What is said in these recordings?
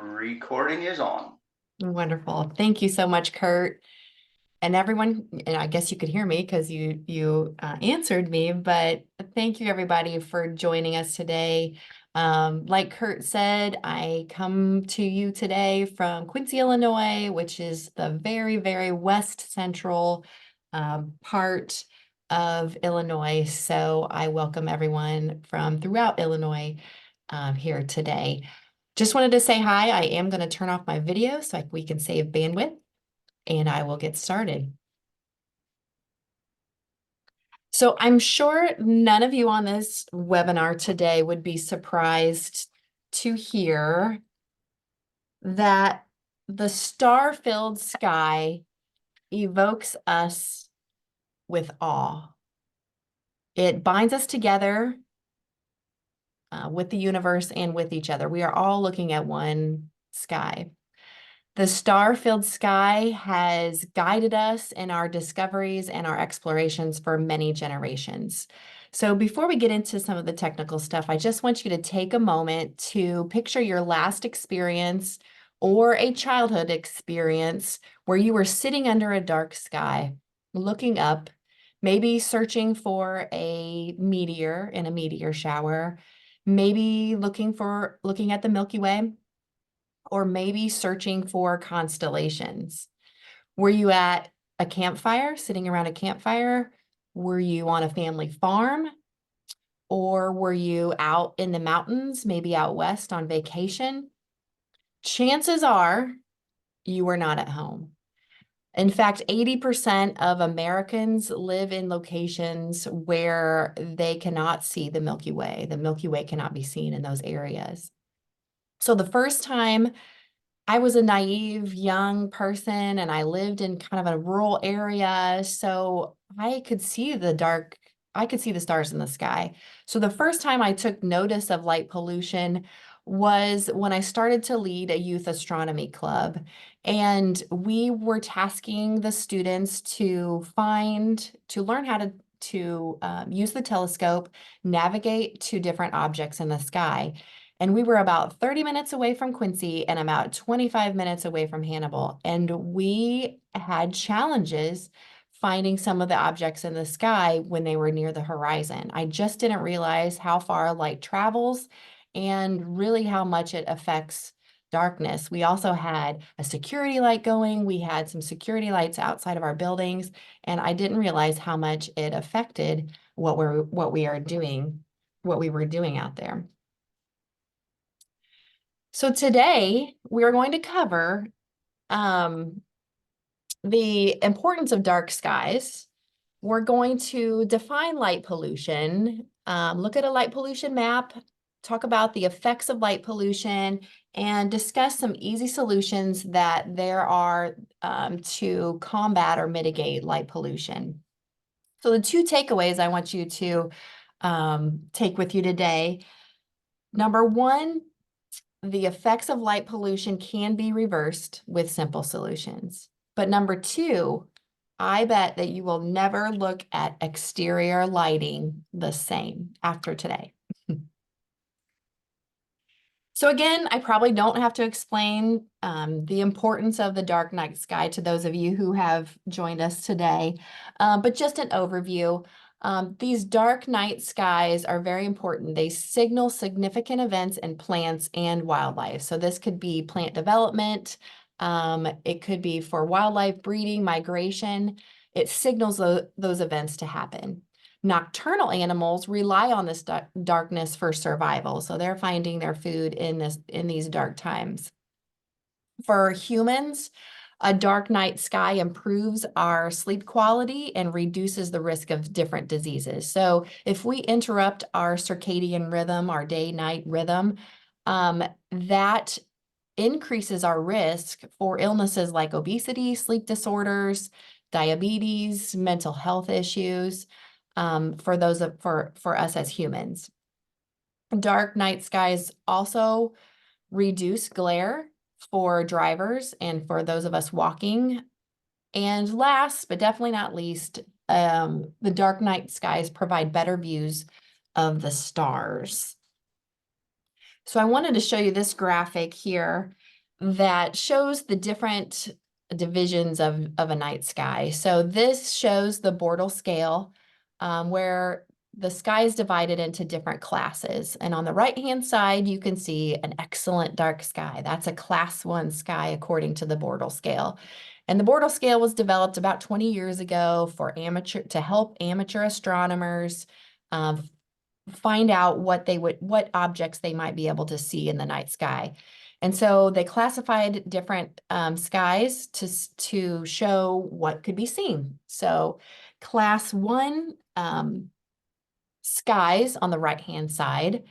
Recording is on. Wonderful. Thank you so much, Kurt. And everyone, and I guess you could hear me because you answered me, but thank you everybody for joining us today. Like Kurt said, I come to you today from Quincy, Illinois, which is the very, very west central part of Illinois. So I welcome everyone from throughout Illinois here today. Just wanted to say hi. I am going to turn off my video so we can save bandwidth, and I will get started. So I'm sure none of you on this webinar today would be surprised to hear that the star-filled sky evokes us with awe. It binds us together with the universe and with each other. We are all looking at one sky. The star-filled sky has guided us in our discoveries and our explorations for many generations. So before we get into some of the technical stuff, I just want you to take a moment to picture your last experience or a childhood experience where you were sitting under a dark sky, looking up, maybe searching for a meteor in a meteor shower, maybe looking at the Milky Way, or maybe searching for constellations. Were you at a campfire, sitting around a campfire? Were you on a family farm? Or were you out in the mountains, maybe out west on vacation? Chances are you were not at home. In fact, 80% of Americans live in locations where they cannot see the Milky Way. The Milky Way cannot be seen in those areas. So the first time I was a naive young person and I lived in kind of a rural area, so I could see the stars in the sky. So the first time I took notice of light pollution was when I started to lead a youth astronomy club. And we were tasking the students to learn how to use the telescope, navigate to different objects in the sky. And we were about 30 minutes away from Quincy and about 25 minutes away from Hannibal. And we had challenges finding some of the objects in the sky when they were near the horizon. I just didn't realize how far light travels and really how much it affects darkness. We also had a security light going. We had some security lights outside of our buildings, and I didn't realize how much it affected what we were doing out there. So today we're going to cover the importance of dark skies. We're going to define light pollution, look at a light pollution map, talk about the effects of light pollution, and discuss some easy solutions that there are to combat or mitigate light pollution. So the two takeaways I want you to take with you today. Number one, the effects of light pollution can be reversed with simple solutions. But number two, I bet that you will never look at exterior lighting the same after today. So again, I probably don't have to explain the importance of the dark night sky to those of you who have joined us today, but just an overview. These dark night skies are very important. They signal significant events in plants and wildlife. So this could be plant development. It could be for wildlife breeding, migration. It signals those events to happen. Nocturnal animals rely on this darkness for survival, so they're finding their food in these dark times. For humans, a dark night sky improves our sleep quality and reduces the risk of different diseases. So if we interrupt our circadian rhythm, our day-night rhythm, that increases our risk for illnesses like obesity, sleep disorders, diabetes, mental health issues, for us as humans. Dark night skies also reduce glare for drivers and for those of us walking. And last, but definitely not least, the dark night skies provide better views of the stars. So I wanted to show you this graphic here that shows the different divisions of a night sky. So this shows the Bortle scale, where the sky is divided into different classes. And on the right-hand side, you can see an excellent dark sky. That's a class 1 sky according to the Bortle scale. And the Bortle scale was developed about 20 years ago to help amateur astronomers um, find out what objects they might be able to see in the night sky. And so they classified different skies to show what could be seen. So class 1 skies on the right-hand side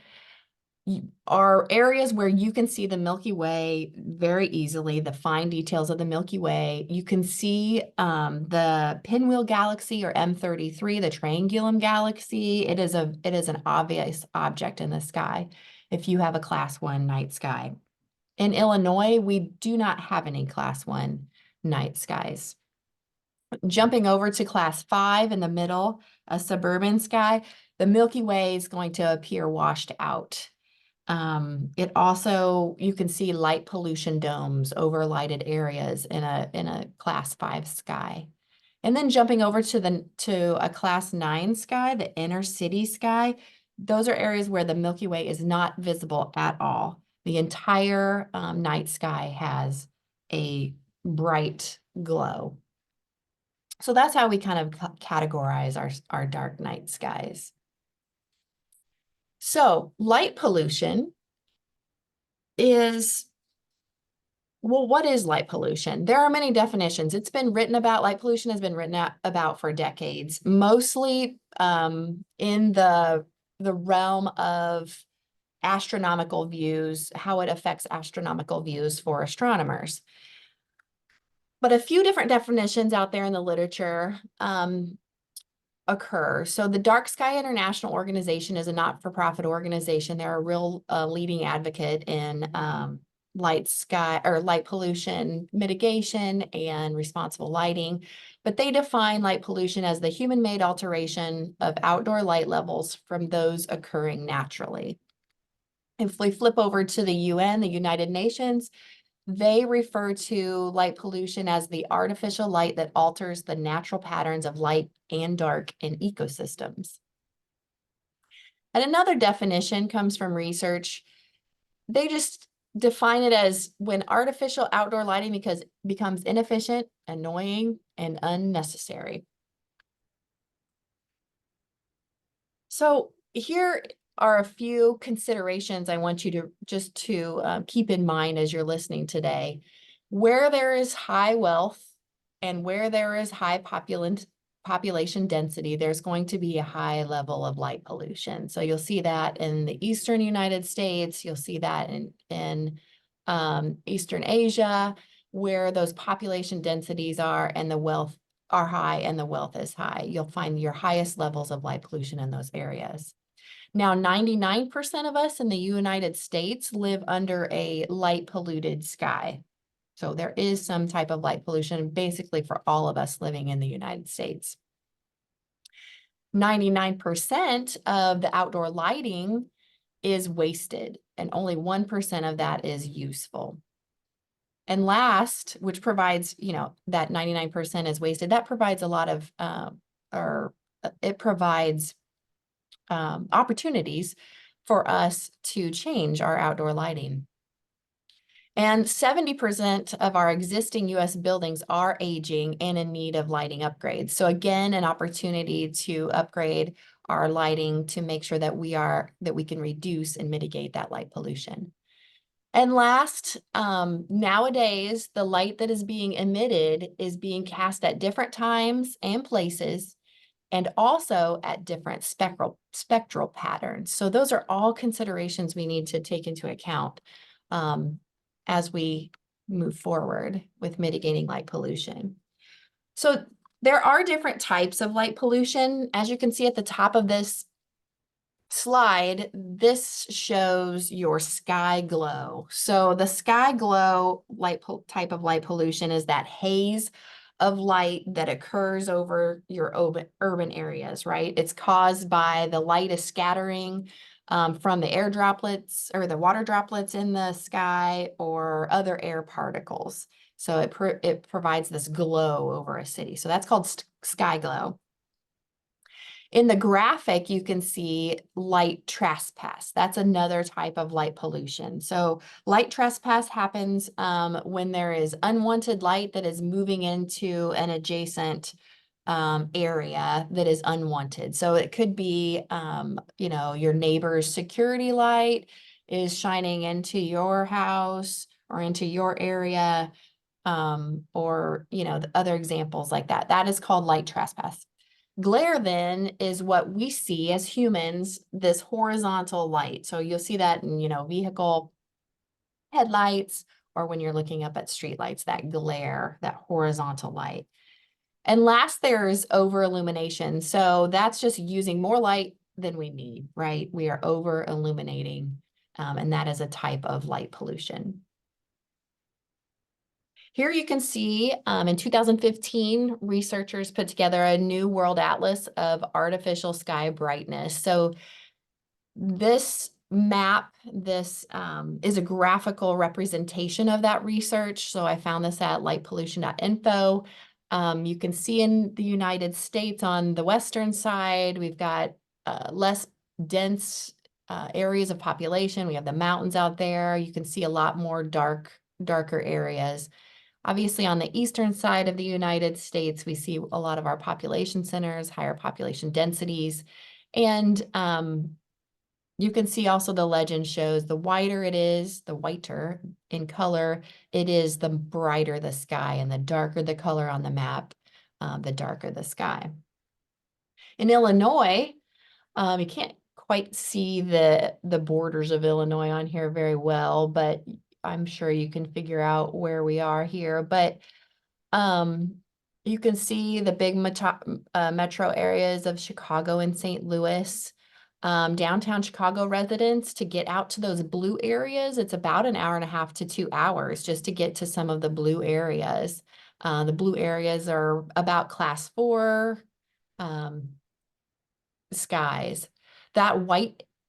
are areas where you can see the Milky Way very easily, the fine details of the Milky Way. You can see the Pinwheel Galaxy or M33, the Triangulum Galaxy. It is an obvious object in the sky if you have a class 1 night sky. In Illinois, we do not have any class 1 night skies. Jumping over to class 5 in the middle, a suburban sky, the Milky Way is going to appear washed out. It also, you can see light pollution domes over lighted areas in a class 5 sky. And then jumping over to a class 9 sky, the inner city sky, those are areas where the Milky Way is not visible at all. The entire night sky has a bright glow. So that's how we kind of categorize our dark night skies. So light pollution is, well, what is light pollution? There are many definitions. It's been written about, light pollution has been written about for decades, mostly in the realm of astronomical views, how it affects astronomical views for astronomers. But a few different definitions out there in the literature occur. So the Dark Sky International Organization is a not-for-profit organization. They're a real leading advocate in light pollution mitigation and responsible lighting. But they define light pollution as the human-made alteration of outdoor light levels from those occurring naturally. If we flip over to the UN, the United Nations, they refer to light pollution as the artificial light that alters the natural patterns of light and dark in ecosystems. And another definition comes from research. They just define it as when artificial outdoor lighting becomes inefficient, annoying, and unnecessary. So here are a few considerations I want you to just to keep in mind as you're listening today. Where there is high wealth and where there is high population density, there's going to be a high level of light pollution. So you'll see that in the Eastern United States, you'll see that in Eastern Asia, where those population densities are and the wealth are high and the wealth is high. You'll find your highest levels of light pollution in those areas. Now, 99% of us in the United States live under a light polluted sky. So there is some type of light pollution basically for all of us living in the United States. 99% of the outdoor lighting is wasted and only 1% of that is useful. And last, which provides, that 99% is wasted, that provides a lot of, it provides opportunities for us to change our outdoor lighting. And 70% of our existing US buildings are aging and in need of lighting upgrades. So again, an opportunity to upgrade our lighting to make sure that we can reduce and mitigate that light pollution. And last, nowadays, the light that is being emitted is being cast at different times and places, and also at different spectral patterns. So those are all considerations we need to take into account as we move forward with mitigating light pollution. So there are different types of light pollution. As you can see at the top of this slide, this shows your sky glow. So the sky glow type of light pollution is that haze of light that occurs over your urban areas, right? It's caused by the light is scattering from the air droplets or the water droplets in the sky or other air particles. So it provides this glow over a city. So that's called sky glow. In the graphic, you can see light trespass. That's another type of light pollution. So light trespass happens when there is unwanted light that is moving into an adjacent area that is unwanted. So it could be, your neighbor's security light is shining into your house or into your area, or, the other examples like that. That is called light trespass. Glare then is what we see as humans, this horizontal light. So you'll see that in, vehicle headlights or when you're looking up at street lights, that glare, that horizontal light. And last, there's over illumination. So that's just using more light than we need, right? We are over illuminating, and that is a type of light pollution. Here you can see in 2015, researchers put together a new world atlas of artificial sky brightness. So this map, this is a graphical representation of that research. So I found this at lightpollution.info. You can see in the United States on the western side, we've got less dense areas of population. We have the mountains out there. You can see a lot more darker areas. Obviously, on the eastern side of the United States, we see a lot of our population centers, higher population densities. And you can see also the legend shows the whiter it is, the whiter in color, it is, the brighter the sky, and the darker the color on the map, the darker the sky. In Illinois, you can't quite see the borders of Illinois on here very well, but I'm sure you can figure out where we are here. But you can see the big metro areas of Chicago and St. Louis. Downtown Chicago residents, to get out to those blue areas, it's about an hour and a half to 2 hours just to get to some of the blue areas. The blue areas are about class 4 skies. That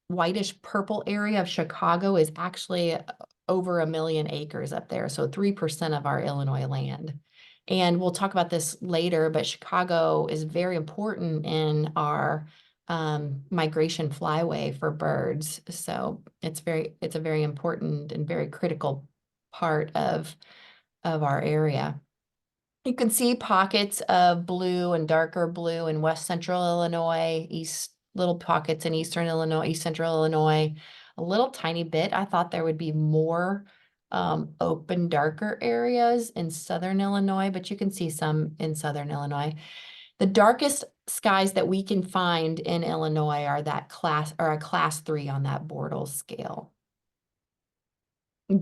whitish purple area of Chicago is actually over 1 million acres up there, so 3% of our Illinois land. And we'll talk about this later, but Chicago is very important in our migration flyway for birds. So it's a very important and very critical part of our area. You can see pockets of blue and darker blue in west central Illinois, little pockets in eastern Illinois, east central Illinois, a little tiny bit. I thought there would be more open, darker areas in southern Illinois, but you can see some in southern Illinois. The darkest skies that we can find in Illinois are a class 3 on that Bortle scale.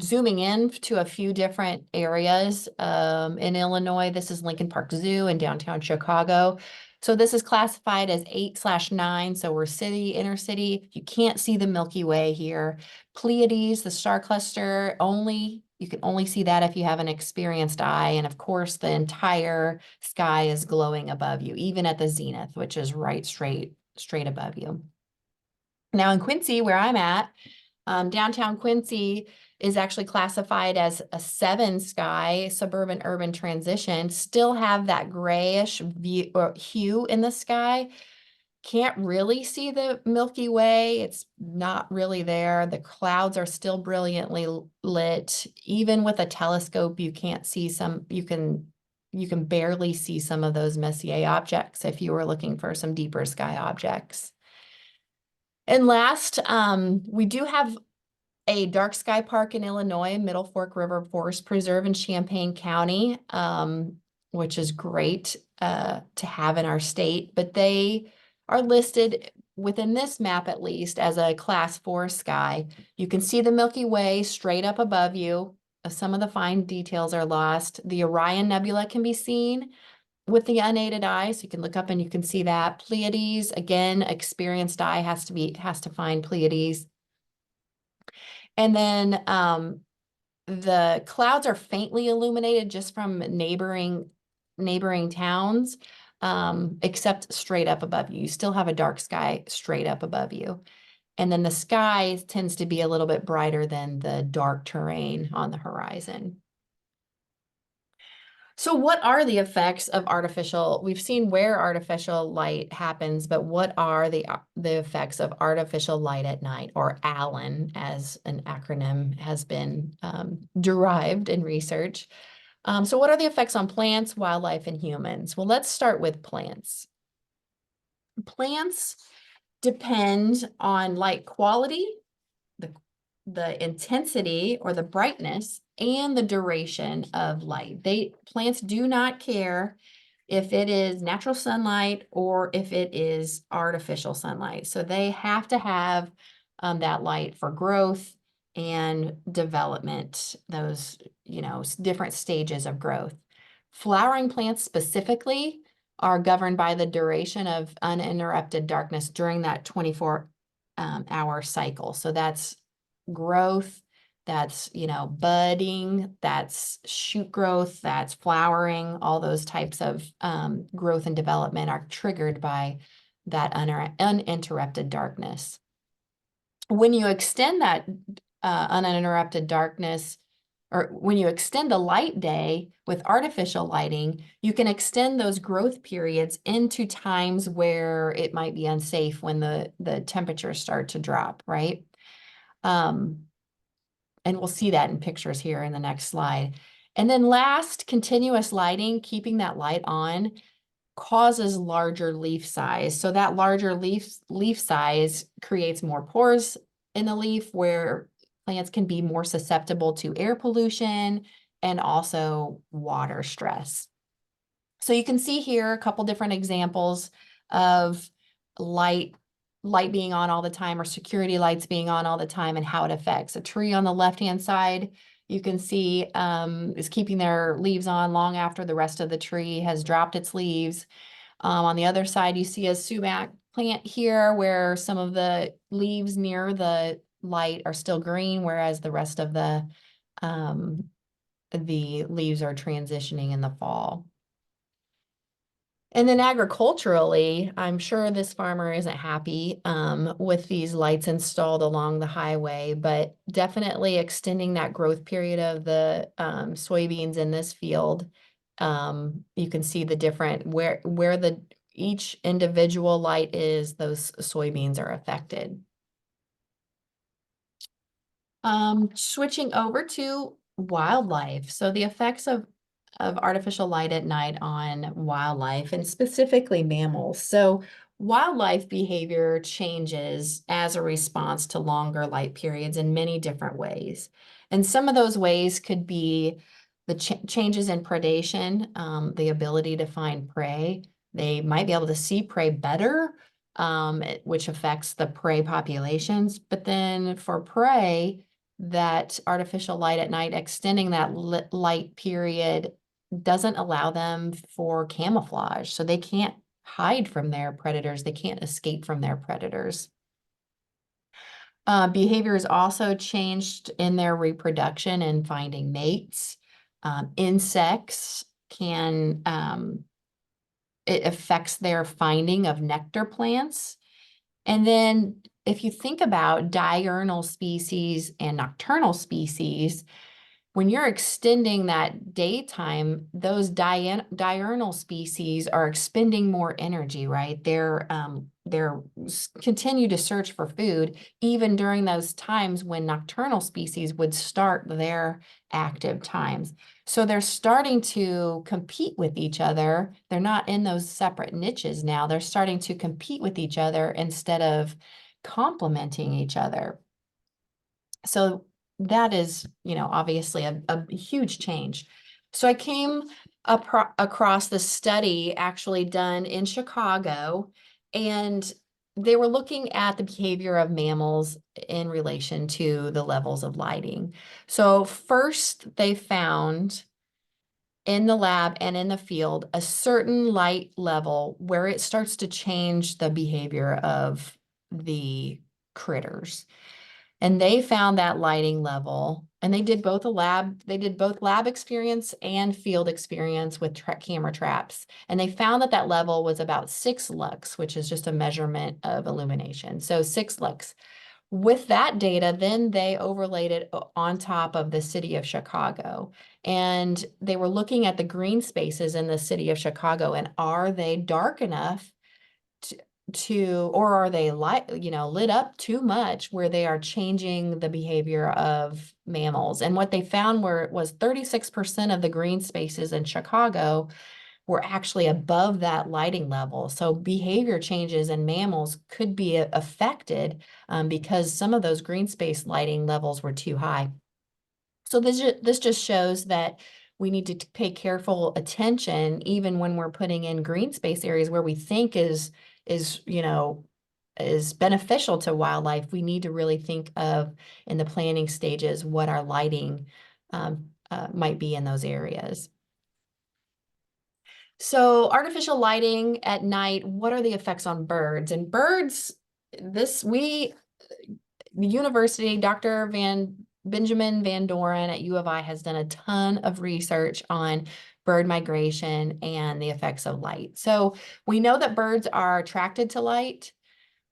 Zooming in to a few different areas in Illinois, this is Lincoln Park Zoo in downtown Chicago. So this is classified as 8/9, so we're inner city. You can't see the Milky Way here. Pleiades, the star cluster, you can only see that if you have an experienced eye. And of course, the entire sky is glowing above you, even at the zenith, which is right straight above you. Now in Quincy, where I'm at, downtown Quincy is actually classified as a 7 sky, suburban urban transition, still have that grayish hue in the sky. Can't really see the Milky Way. It's not really there. The clouds are still brilliantly lit. Even with a telescope, you can't see you can barely see some of those Messier objects if you were looking for some deeper sky objects. And last, we do have a dark sky park in Illinois, Middle Fork River Forest Preserve in Champaign County, which is great to have in our state, but they are listed within this map at least as a class 4 sky. You can see the Milky Way straight up above you. Some of the fine details are lost. The Orion Nebula can be seen with the unaided eye, so you can look up and you can see that. Pleiades, again, experienced eye has to find Pleiades. And then the clouds are faintly illuminated just from neighboring towns, except straight up above you. You still have a dark sky straight up above you. And then the sky tends to be a little bit brighter than the dark terrain on the horizon. So what are the effects of artificial? We've seen where artificial light happens, but what are the effects of artificial light at night, or ALAN, as an acronym has been derived in research? So what are the effects on plants, wildlife, and humans? Well, let's start with plants. Plants depend on light quality, the intensity or the brightness, and the duration of light. Plants do not care if it is natural sunlight or if it is artificial sunlight. So they have to have that light for growth and development, those, different stages of growth. Flowering plants specifically are governed by the duration of uninterrupted darkness during that 24-hour cycle. So that's growth, that's, budding, that's shoot growth, that's flowering. All those types of growth and development are triggered by that uninterrupted darkness. When you extend that uninterrupted darkness, or when you extend the light day with artificial lighting, you can extend those growth periods into times where it might be unsafe when the temperatures start to drop, right? And we'll see that in pictures here in the next slide. And then last, continuous lighting, keeping that light on, causes larger leaf size. So that larger leaf size creates more pores in the leaf, where plants can be more susceptible to air pollution and also water stress. So you can see here a couple different examples of light being on all the time, or security lights being on all the time, and how it affects. A tree on the left-hand side, you can see is keeping their leaves on long after the rest of the tree has dropped its leaves. On the other side, you see a sumac plant here, where some of the leaves near the light are still green, whereas the rest of the leaves are transitioning in the fall. And then agriculturally, I'm sure this farmer isn't happy with these lights installed along the highway, but definitely extending that growth period of the soybeans in this field. You can see the different, where each individual light is, those soybeans are affected. Switching over to wildlife. So the effects of artificial light at night on wildlife, and specifically mammals. So wildlife behavior changes as a response to longer light periods in many different ways. And some of those ways could be the changes in predation, the ability to find prey. They might be able to see prey better, which affects the prey populations. But then for prey, that artificial light at night, extending that light period, doesn't allow them for camouflage. So they can't hide from their predators. They can't escape from their predators. Behavior is also changed in their reproduction and finding mates. Insects can, it affects their finding of nectar plants. And then if you think about diurnal species and nocturnal species, when you're extending that daytime, those diurnal species are expending more energy, right? They're continue to search for food even during those times when nocturnal species would start their active times. So they're starting to compete with each other. They're not in those separate niches now. They're starting to compete with each other instead of complementing each other. So that is, obviously a huge change. So I came across this study actually done in Chicago, and they were looking at the behavior of mammals in relation to the levels of lighting. So first, they found in the lab and in the field a certain light level where it starts to change the behavior of the critters. And they found that lighting level, and they did both lab experience and field experience with camera traps. And they found that level was about 6 lux, which is just a measurement of illumination. So 6 lux. With that data, then they overlaid it on top of the city of Chicago. And they were looking at the green spaces in the city of Chicago, and are they dark enough or are they lit up too much where they are changing the behavior of mammals? And what they found was 36% of the green spaces in Chicago were actually above that lighting level. So behavior changes in mammals could be affected because some of those green space lighting levels were too high. So this just shows that we need to pay careful attention even when we're putting in green space areas where we think is beneficial to wildlife. We need to really think of in the planning stages what our lighting might be in those areas. So artificial lighting at night, what are the effects on birds? And birds, the university, Benjamin Van Doren at U of I has done a ton of research on bird migration and the effects of light. So we know that birds are attracted to light.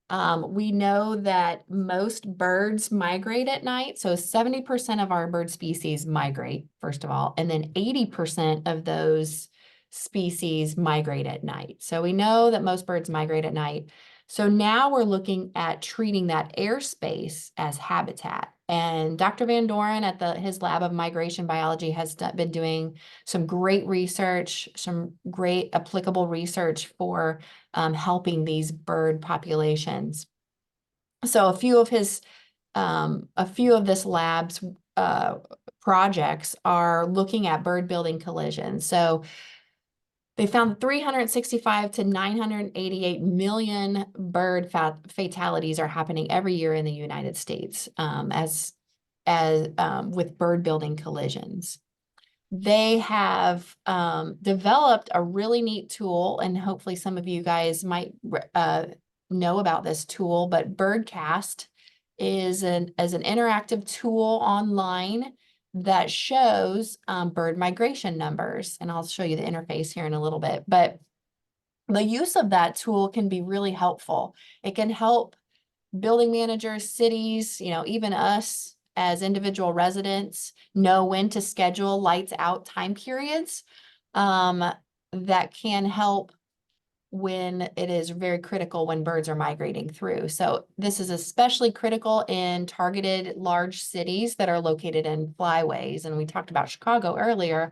We know that most birds migrate at night. So 70% of our bird species migrate, first of all, and then 80% of those species migrate at night. So we know that most birds migrate at night. So now we're looking at treating that airspace as habitat. And Dr. Van Doren at his lab of migration biology has been doing some great research, some great applicable research for helping these bird populations. So a few of this lab's projects are looking at bird building collisions. So they found 365 to 988 million bird fatalities are happening every year in the United States with bird building collisions. They have developed a really neat tool, and hopefully some of you guys might know about this tool, but Birdcast is an interactive tool online that shows bird migration numbers. And I'll show you the interface here in a little bit. But the use of that tool can be really helpful. It can help building managers, cities, even us as individual residents know when to schedule lights out time periods that can help when it is very critical when birds are migrating through. So this is especially critical in targeted large cities that are located in flyways. And we talked about Chicago earlier.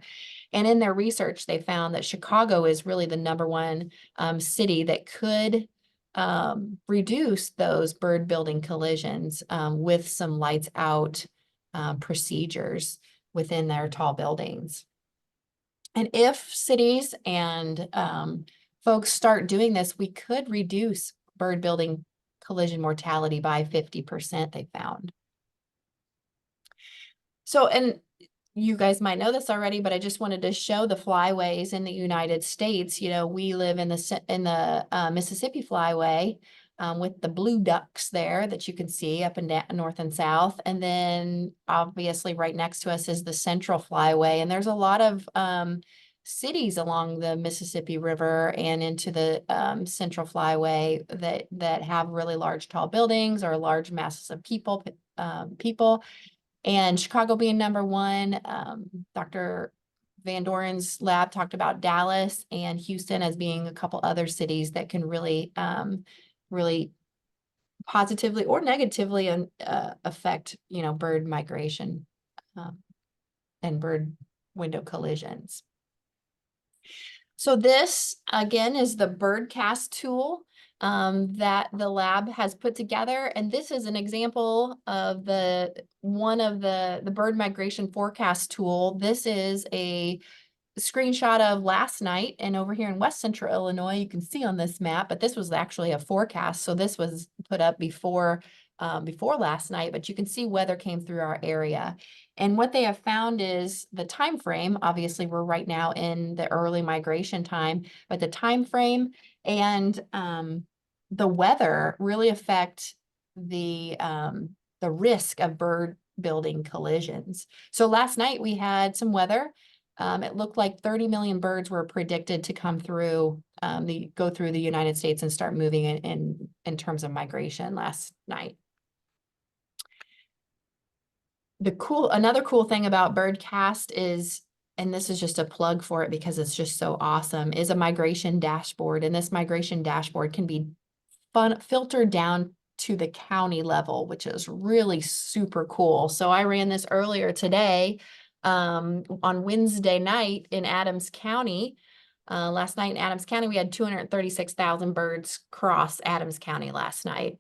And in their research, they found that Chicago is really the number one city that could reduce those bird building collisions with some lights out procedures within their tall buildings. And if cities and folks start doing this, we could reduce bird building collision mortality by 50%, they found. So, and you guys might know this already, but I just wanted to show the flyways in the United States. We live in the Mississippi flyway with the blue ducks there that you can see up and down north and south. And then obviously right next to us is the Central Flyway. And there's a lot of cities along the Mississippi River and into the Central Flyway that have really large, tall buildings or large masses of people. And Chicago being number one, Dr. Van Doren's lab talked about Dallas and Houston as being a couple other cities that can really, really positively or negatively affect, bird migration and bird window collisions. So this, again, is the Birdcast tool that the lab has put together. And this is an example of one of the bird migration forecast tool. This is a screenshot of last night, and over here in West Central Illinois, you can see on this map, but this was actually a forecast. So this was put up before last night, but you can see weather came through our area. And what they have found is the time frame, obviously we're right now in the early migration time, but the time frame and the weather really affect the risk of bird building collisions. So last night we had some weather. It looked like 30 million birds were predicted to come through, go through the United States and start moving in terms of migration last night. Another cool thing about Birdcast is, and this is just a plug for it because it's just so awesome, is a migration dashboard. And this migration dashboard can be filtered down to the county level, which is really super cool. So I ran this earlier today on Wednesday night in Adams County. Last night in Adams County, we had 236,000 birds cross Adams County last night,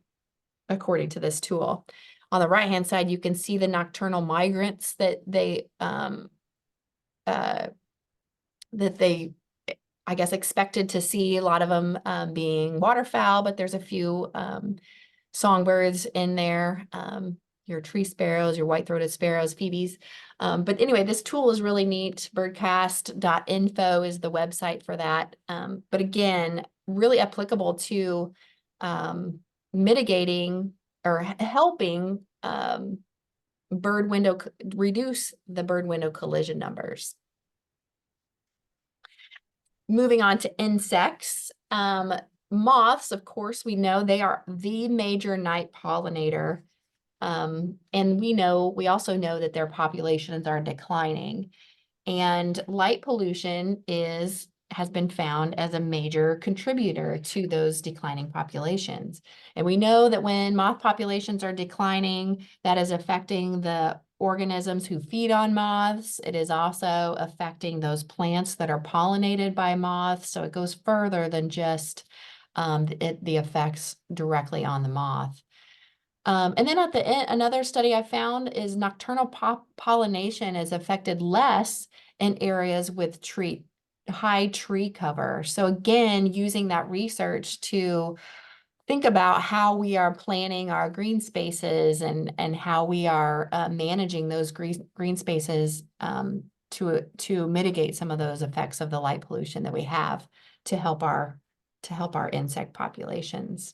according to this tool. On the right-hand side, you can see the nocturnal migrants that they, I guess, expected to see. A lot of them being waterfowl, but there's a few songbirds in there, your tree sparrows, your white-throated sparrows, phoebes. But anyway, this tool is really neat. Birdcast.info is the website for that. But again, really applicable to mitigating or helping reduce the bird window collision numbers. Moving on to insects. Moths, of course, we know they are the major night pollinator. And we also know that their populations are declining. And light pollution has been found as a major contributor to those declining populations. And we know that when moth populations are declining, that is affecting the organisms who feed on moths. It is also affecting those plants that are pollinated by moths. So it goes further than just the effects directly on the moth. And then at the end, another study I found is nocturnal pollination is affected less in areas with high tree cover. So again, using that research to think about how we are planning our green spaces and how we are managing those green spaces to mitigate some of those effects of the light pollution that we have to help our insect populations.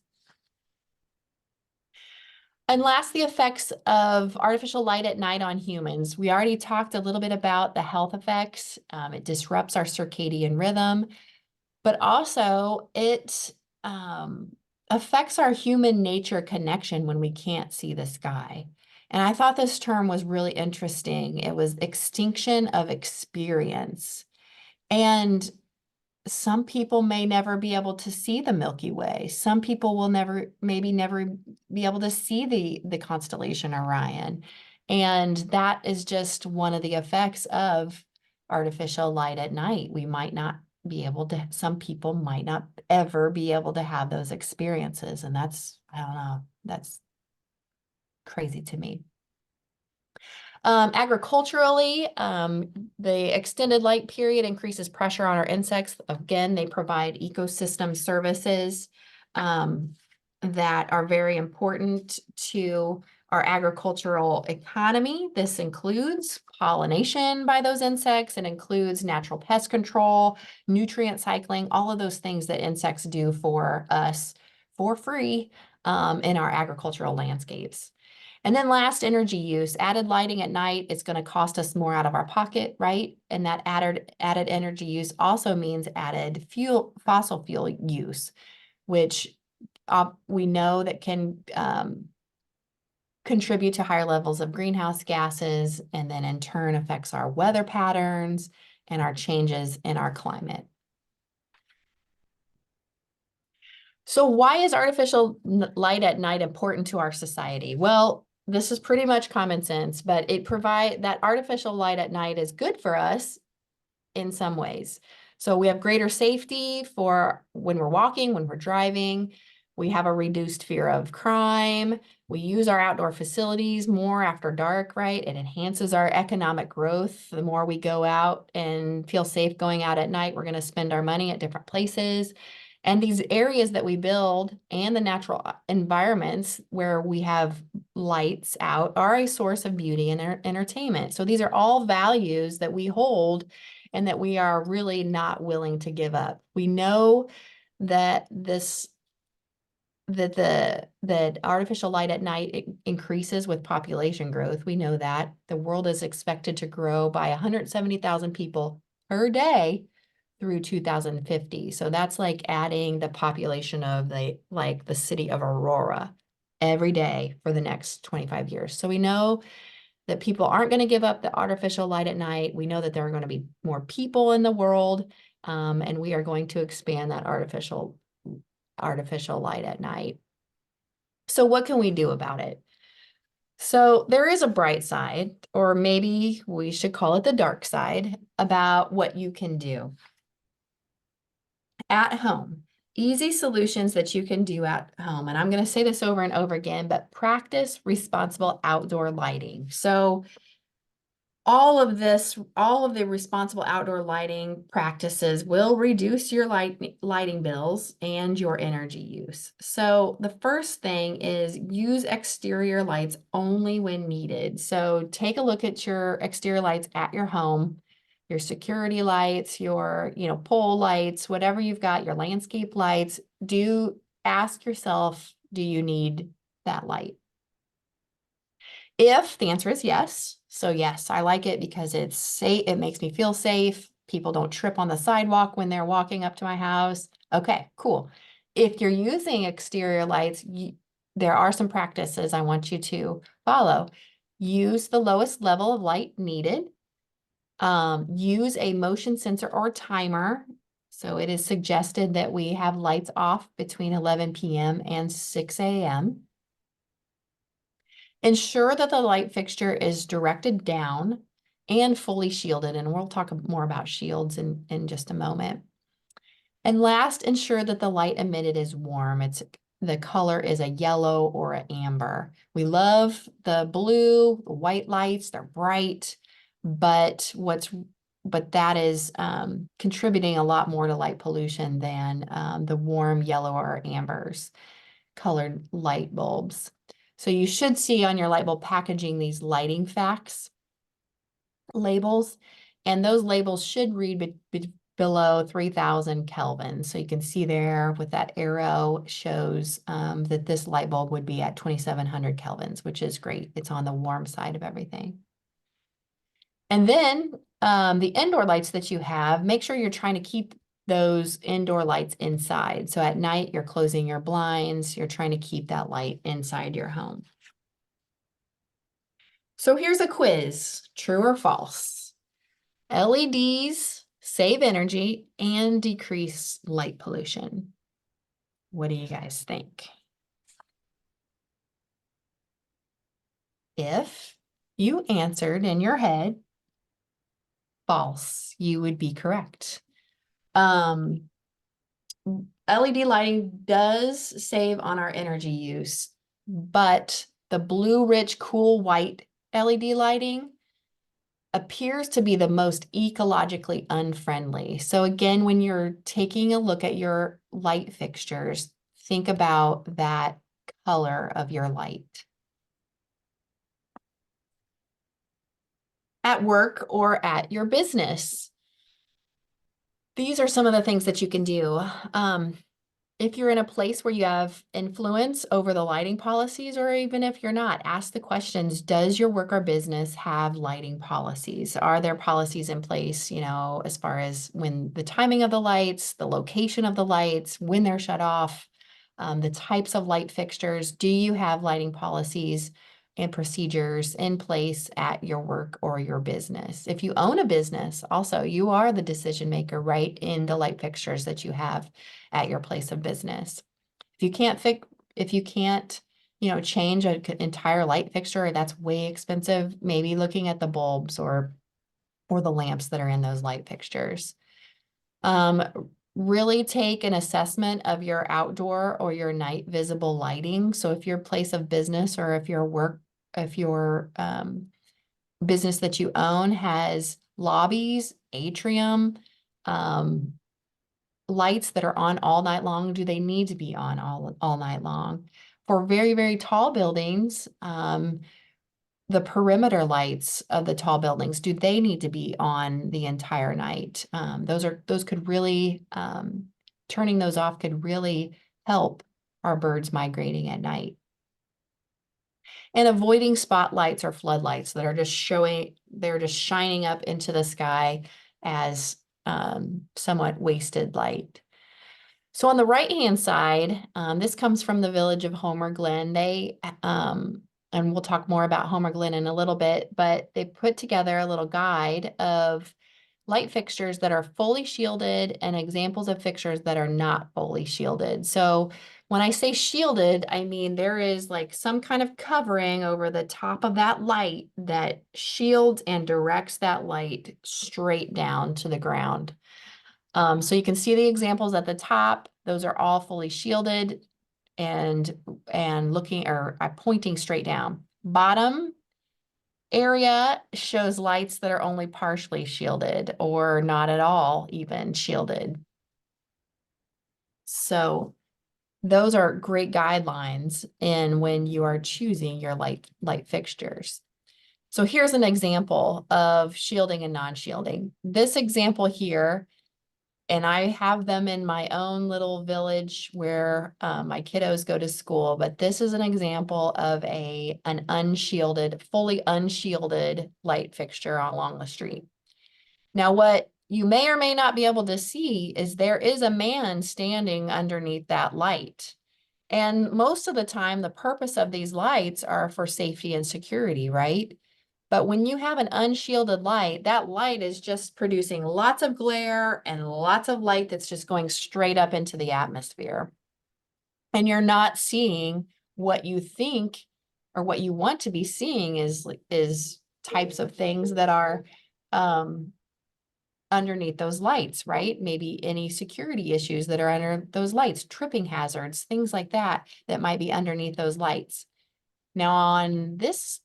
And last, the effects of artificial light at night on humans. We already talked a little bit about the health effects. It disrupts our circadian rhythm, but also it affects our human nature connection when we can't see the sky. And I thought this term was really interesting. It was extinction of experience. And some people may never be able to see the Milky Way. Some people will maybe never be able to see the constellation Orion. And that is just one of the effects of artificial light at night. We might not be able to, some people might not ever be able to have those experiences. And that's, I don't know, that's crazy to me. Agriculturally, the extended light period increases pressure on our insects. Again, they provide ecosystem services that are very important to our agricultural economy. This includes pollination by those insects. It includes natural pest control, nutrient cycling, all of those things that insects do for us for free in our agricultural landscapes. And then last, energy use. Added lighting at night, it's going to cost us more out of our pocket, right? And that added energy use also means added fossil fuel use, which we know that can contribute to higher levels of greenhouse gases, and then in turn affects our weather patterns and our changes in our climate. So why is artificial light at night important to our society? Well, this is pretty much common sense, but that artificial light at night is good for us in some ways. So we have greater safety for when we're walking, when we're driving. We have a reduced fear of crime. We use our outdoor facilities more after dark, right? It enhances our economic growth. The more we go out and feel safe going out at night, we're going to spend our money at different places. And these areas that we build and the natural environments where we have lights out are a source of beauty and entertainment. So these are all values that we hold and that we are really not willing to give up. We know that that artificial light at night increases with population growth. We know that the world is expected to grow by 170,000 people per day through 2050. So that's like adding the population of the city of Aurora every day for the next 25 years. So we know that people aren't going to give up the artificial light at night. We know that there are going to be more people in the world, and we are going to expand that artificial light at night. So what can we do about it? So there is a bright side, or maybe we should call it the dark side, about what you can do at home. Easy solutions that you can do at home. And I'm going to say this over and over again, but practice responsible outdoor lighting. So all of the responsible outdoor lighting practices will reduce your lighting bills and your energy use. So the first thing is use exterior lights only when needed. So take a look at your exterior lights at your home, your security lights, your, pole lights, whatever you've got, your landscape lights. Do ask yourself, do you need that light? If the answer is yes, so yes, I like it because it's safe, it makes me feel safe. People don't trip on the sidewalk when they're walking up to my house. Okay, cool. If you're using exterior lights, there are some practices I want you to follow. Use the lowest level of light needed. Use a motion sensor or timer. So it is suggested that we have lights off between 11 p.m. and 6 a.m. Ensure that the light fixture is directed down and fully shielded, and we'll talk more about shields in just a moment. And last, ensure that the light emitted is warm. The color is a yellow or an amber. We love the blue, the white lights, they're bright, but that is contributing a lot more to light pollution than the warm yellow or ambers colored light bulbs. So you should see on your light bulb packaging these lighting facts labels, and those labels should read below 3000 Kelvin. So you can see there with that arrow shows that this light bulb would be at 2700 kelvins, which is great. It's on the warm side of everything. And then the indoor lights that you have, make sure you're trying to keep those indoor lights inside. So at night, you're closing your blinds, you're trying to keep that light inside your home. So here's a quiz, true or false? LEDs save energy and decrease light pollution. What do you guys think? If you answered in your head false, you would be correct. LED lighting does save on our energy use, but the blue, rich, cool white LED lighting appears to be the most ecologically unfriendly. So again, when you're taking a look at your light fixtures, think about that color of your light. At work or at your business, these are some of the things that you can do. If you're in a place where you have influence over the lighting policies, or even if you're not, ask the questions, does your work or business have lighting policies? Are there policies in place, as far as when the timing of the lights, the location of the lights, when they're shut off, the types of light fixtures? Do you have lighting policies and procedures in place at your work or your business? If you own a business, also, you are the decision maker, right, in the light fixtures that you have at your place of business. If you can't change an entire light fixture, that's way expensive, maybe looking at the bulbs or the lamps that are in those light fixtures. Really take an assessment of your outdoor or your night visible lighting. So if your place of business or if your business that you own has lobbies, atrium, lights that are on all night long, do they need to be on all night long? For very, very tall buildings, the perimeter lights of the tall buildings, do they need to be on the entire night? Those could really, turning those off could really help our birds migrating at night. And avoiding spotlights or floodlights that are they're just shining up into the sky as somewhat wasted light. So on the right-hand side, this comes from the Village of Homer Glen. They and we'll talk more about Homer Glenn in a little bit, but they put together a little guide of light fixtures that are fully shielded and examples of fixtures that are not fully shielded. So when I say shielded, I mean there is like some kind of covering over the top of that light that shields and directs that light straight down to the ground. So you can see the examples at the top. Those are all fully shielded and looking or pointing straight down. Bottom area shows lights that are only partially shielded or not at all even shielded. So those are great guidelines in when you are choosing your light fixtures. So here's an example of shielding and non-shielding. This example here, and I have them in my own little village where my kiddos go to school, but this is an example of an unshielded, fully unshielded light fixture along the street. Now, what you may or may not be able to see is there is a man standing underneath that light. And most of the time, the purpose of these lights are for safety and security, right? But when you have an unshielded light, that light is just producing lots of glare and lots of light that's just going straight up into the atmosphere. And you're not seeing what you think or what you want to be seeing is types of things that are underneath those lights, right? Maybe any security issues that are under those lights, tripping hazards, things like that, that might be underneath those lights. Now on this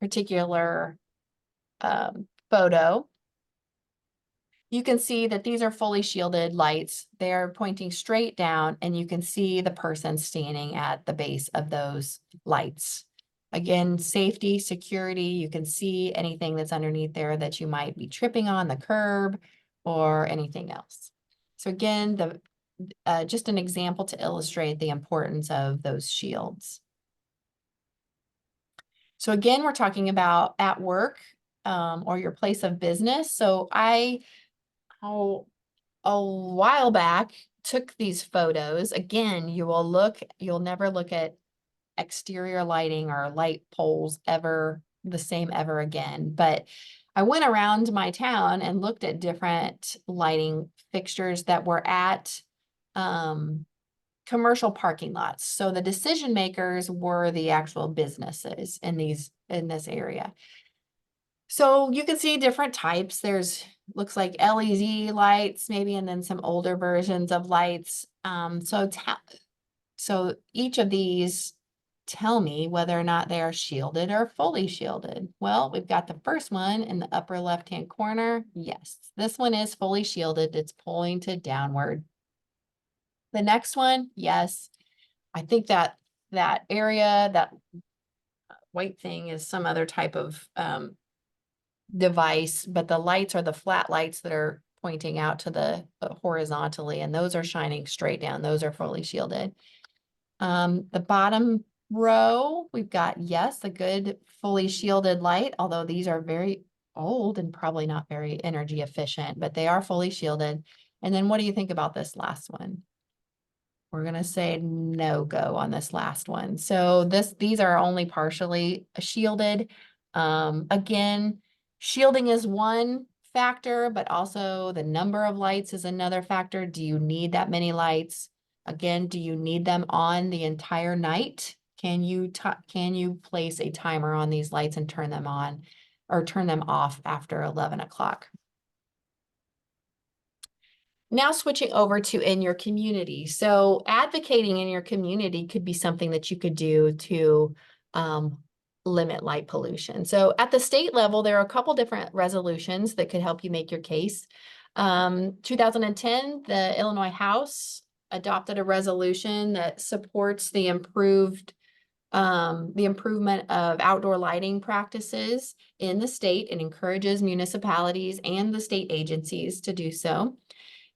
particular photo, you can see that these are fully shielded lights. They're pointing straight down and you can see the person standing at the base of those lights. Again, safety, security, you can see anything that's underneath there that you might be tripping on, the curb or anything else. So again, just an example to illustrate the importance of those shields. So again, we're talking about at work or your place of business. So a while back took these photos. Again, you'll never look at exterior lighting or light poles ever the same ever again. But I went around my town and looked at different lighting fixtures that were at commercial parking lots. So the decision makers were the actual businesses in this area. So you can see different types. Looks like LED lights maybe, and then some older versions of lights. So each of these tell me whether or not they are shielded or fully shielded. Well, we've got the first one in the upper left-hand corner. Yes, this one is fully shielded. It's pointed downward. The next one, yes. I think that area, that white thing is some other type of device, but the lights are the flat lights that are pointing out to the horizontally, and those are shining straight down. Those are fully shielded. The bottom row, we've got, yes, a good fully shielded light, although these are very old and probably not very energy efficient, but they are fully shielded. And then what do you think about this last one? We're going to say no go on this last one. So these are only partially shielded. Again, shielding is one factor, but also the number of lights is another factor. Do you need that many lights? Again, do you need them on the entire night? Can you place a timer on these lights and turn them on or turn them off after 11 o'clock? Now switching over to in your community. So advocating in your community could be something that you could do to limit light pollution. So at the state level, there are a couple different resolutions that could help you make your case. 2010, the Illinois House adopted a resolution that supports the improvement of outdoor lighting practices in the state and encourages municipalities and the state agencies to do so.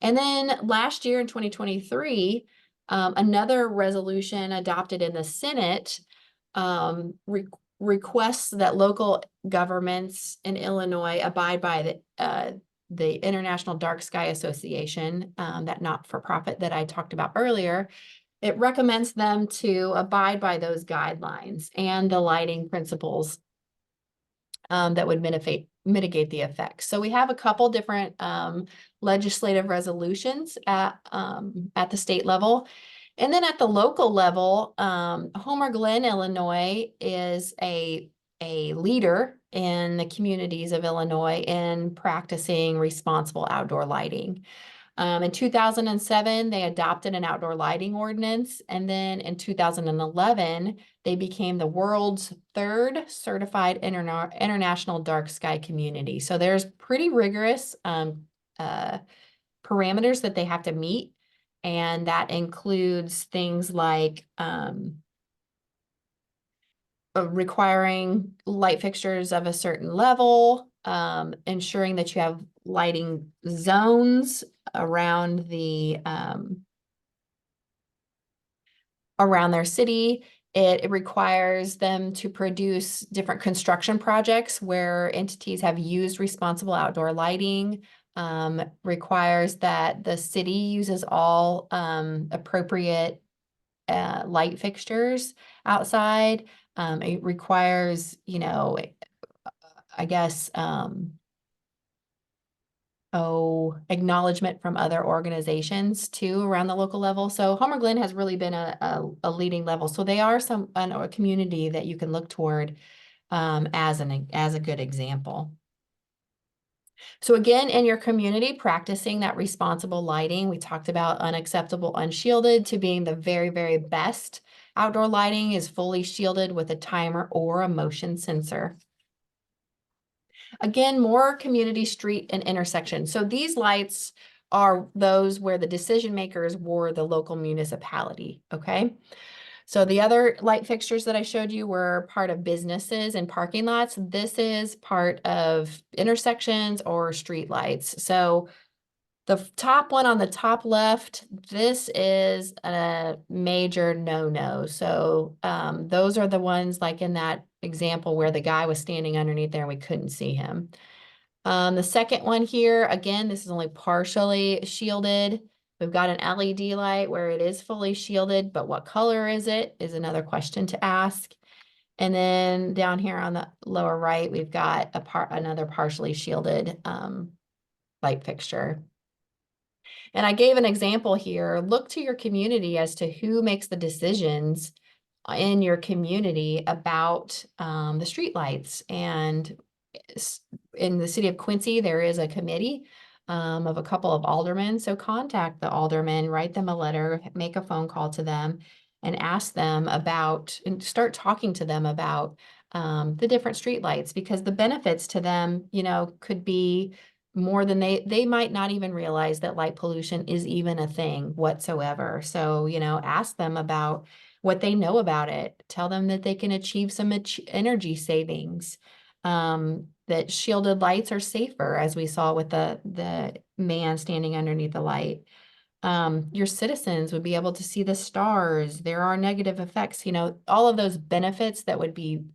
And then last year in 2023, another resolution adopted in the Senate requests that local governments in Illinois abide by the International Dark Sky Association, that not-for-profit that I talked about earlier, it recommends them to abide by those guidelines and the lighting principles that would mitigate the effects. So we have a couple different legislative resolutions at the state level. And then at the local level, Homer Glen, Illinois is a leader in the communities of Illinois in practicing responsible outdoor lighting. In 2007, they adopted an outdoor lighting ordinance, and then in 2011, they became the world's third certified international dark sky community. So there's pretty rigorous parameters that they have to meet, and that includes things like requiring light fixtures of a certain level, ensuring that you have lighting zones around around their city. It requires them to produce different construction projects where entities have used responsible outdoor lighting, requires that the city uses all appropriate light fixtures outside. It requires, you know, I guess, acknowledgement from other organizations too around the local level. So Homer Glen has really been a leading level. So they are a community that you can look toward as a good example. So again, in your community, practicing that responsible lighting, we talked about unacceptable unshielded to being the very, very best. Outdoor lighting is fully shielded with a timer or a motion sensor. Again, more community, street, and intersection. So these lights are those where the decision makers were the local municipality, okay? So the other light fixtures that I showed you were part of businesses and parking lots. This is part of intersections or street lights. So the top one on the top left, this is a major no-no. So those are the ones like in that example where the guy was standing underneath there and we couldn't see him. The second one here, again, this is only partially shielded. We've got an LED light where it is fully shielded, but what color is it is another question to ask. And then down here on the lower right, we've got another partially shielded light fixture. And I gave an example here. Look to your community as to who makes the decisions in your community about the streetlights. And in the city of Quincy, there is a committee of a couple of aldermen. So contact the aldermen, write them a letter, make a phone call to them, and ask them about, and start talking to them about the different streetlights, because the benefits to them, you know, could be more than they might not even realize that light pollution is even a thing whatsoever. So, you know, ask them about what they know about it. Tell them that they can achieve some energy savings. That shielded lights are safer, as we saw with the man standing underneath the light. Your citizens would be able to see the stars. There are negative effects, you know, all of those benefits that would be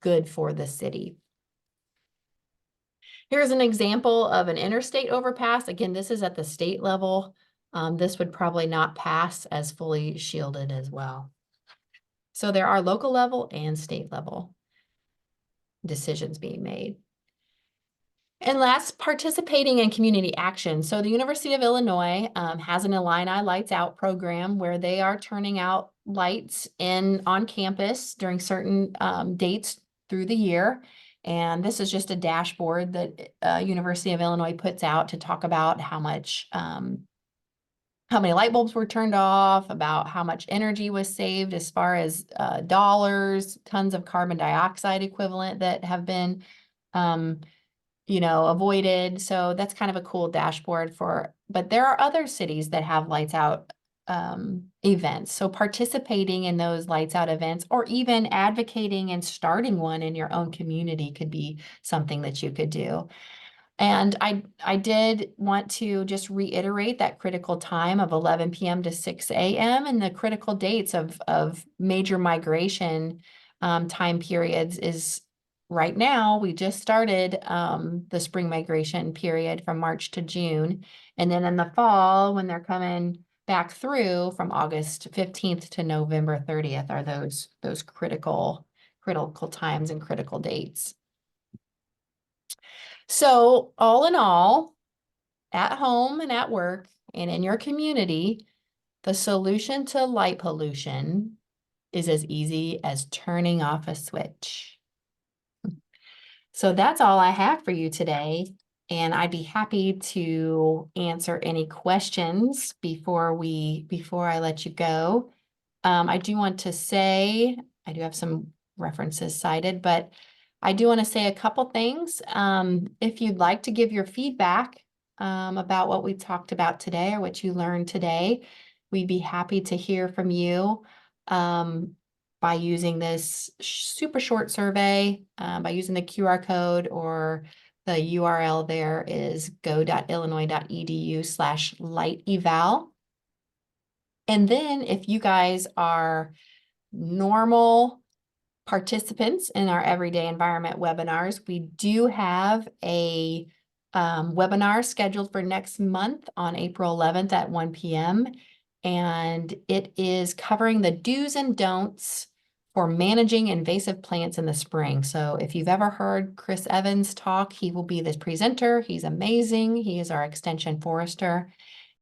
good for the city. Here's an example of an interstate overpass. Again, this is at the state level. This would probably not pass as fully shielded as well. So there are local level and state level decisions being made. And last, participating in community action. So the University of Illinois has an Illini Lights Out program where they are turning out lights on campus during certain dates through the year. And this is just a dashboard that University of Illinois puts out to talk about how many light bulbs were turned off, about how much energy was saved as far as dollars, tons of carbon dioxide equivalent that have been you know, avoided. So that's kind of a cool dashboard but there are other cities that have lights out events. So participating in those lights out events, or even advocating and starting one in your own community, could be something that you could do. And I did want to just reiterate that critical time of 11 p.m. to 6 a.m. and the critical dates of major migration time periods is right now. We just started the spring migration period from March to June. And then in the fall, when they're coming back through from August 15th to November 30th are those critical times and critical dates. So all in all, at home and at work and in your community, the solution to light pollution is as easy as turning off a switch. So that's all I have for you today. And I'd be happy to answer any questions before I let you go. I do want to say, I do have some references cited, but I do want to say a couple things. If you'd like to give your feedback about what we talked about today or what you learned today, we'd be happy to hear from you by using this super short survey, by using the QR code, or the URL there is go.illinois.edu/light-eval. And then if you guys are normal participants in our Everyday Environment webinars, we do have a webinar scheduled for next month on April 11th at 1 p.m. And it is covering the do's and don'ts for managing invasive plants in the spring. So if you've ever heard Chris Evans talk, he will be this presenter. He's amazing. He is our extension forester.